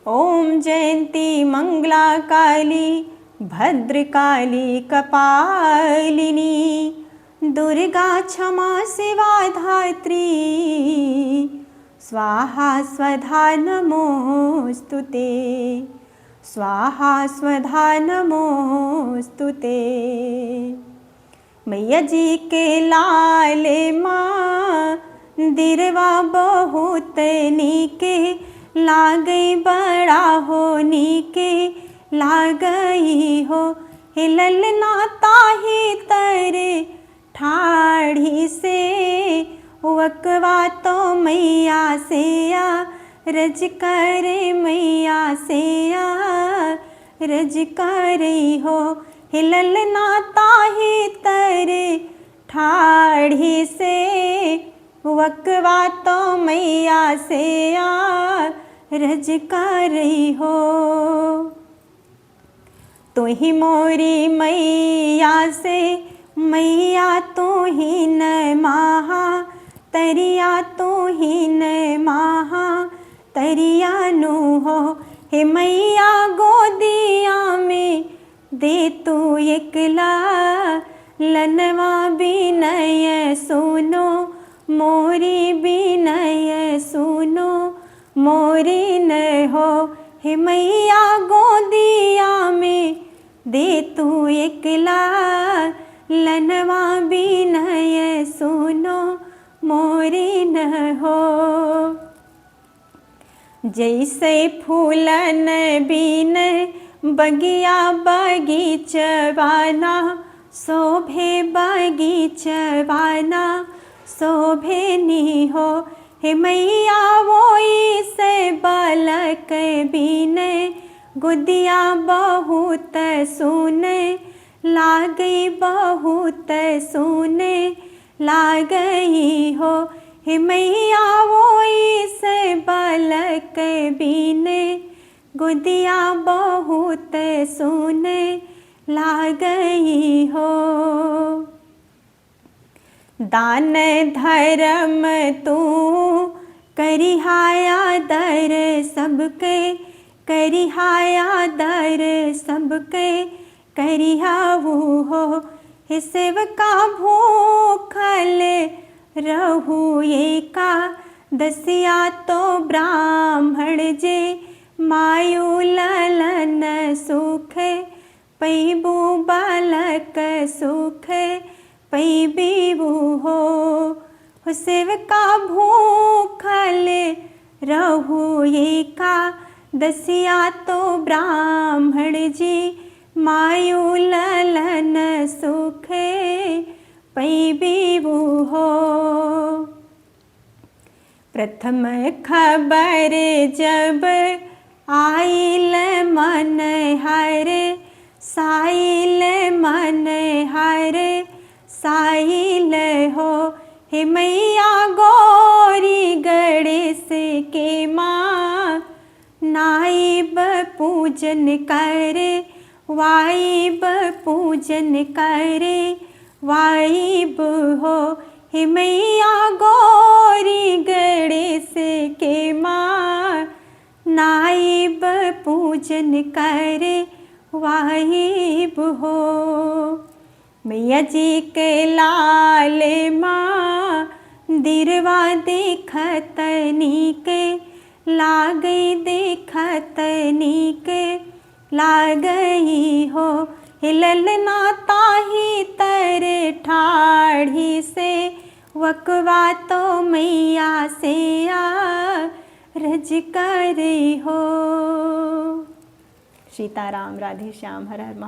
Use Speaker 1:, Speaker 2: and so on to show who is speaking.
Speaker 1: ओम जयंती मंगला काली भद्रकाली कपालिनी दुर्गा क्षमा शिवा धात्री स्वाहा स्वधा नमोस्तुते स्वाहा स्वधा नमोस्तुते। मैया जी के लाले माँ दिरवा बहुत नीके लागई बड़ा हो नीके लागई हो हे ललना ताही तरे ठाढ़ी से वकवा तो मैया से रज करे मैया से रज करई हो हे ललना ताही तरे ठाढ़ी से वकवा तो मैया से रज करई हो। तू ही मोरी मैया से मैया तू ही न महा तरिया तू ही न महा तरिया नु हो हे मैया गोदिया में दे तू एकला लनवा बिनय सुनो मोरी बिनय सुनो मोरी न हो हे मैया गोदिया में दे तू एकला लनवा बिनय सुनो मोरी न हो। जैसे फूलन बीन बगिया बगीचवाना शोभे बगीचवाना शोभे नी हो हे मैया वोई से बालक बीने गुदिया बहुत सुने लागई बहुत सुने लागई हो हे मैया वोई से बालक बीने गुदिया बहुत सुने लागई हो। दान धर्म तू करिहाया दर सबके करिहाया दर सबके करिहाऊ हो हे सेवका भूखल रहू एका दसिया तो ब्राह्मण जे मायू ललन सुख पैबू बालक सुख पैबीबू हो सेवका भूखल रहू एका दसिया तो ब्राह्मण जी मायू ललन सुख पैबीबू हो। प्रथम खबर जब आइल मन हर साइल मन हर साइल हो हे मैया गौरी गणेश के माँ नाइब पूजन करे वाइब पूजन करे वाइब हो हे मैया गौरी गणेश के माँ नाइब पूजन करे वाइब हो। मैया जी के लाल माँ दिरवा देखत नीके लागई देखत नीके लागई हो हे ललना ताही तरे ठाढ़ी से वकवा तो मैया से रज करई हो। सीताराम राधे श्याम हर हर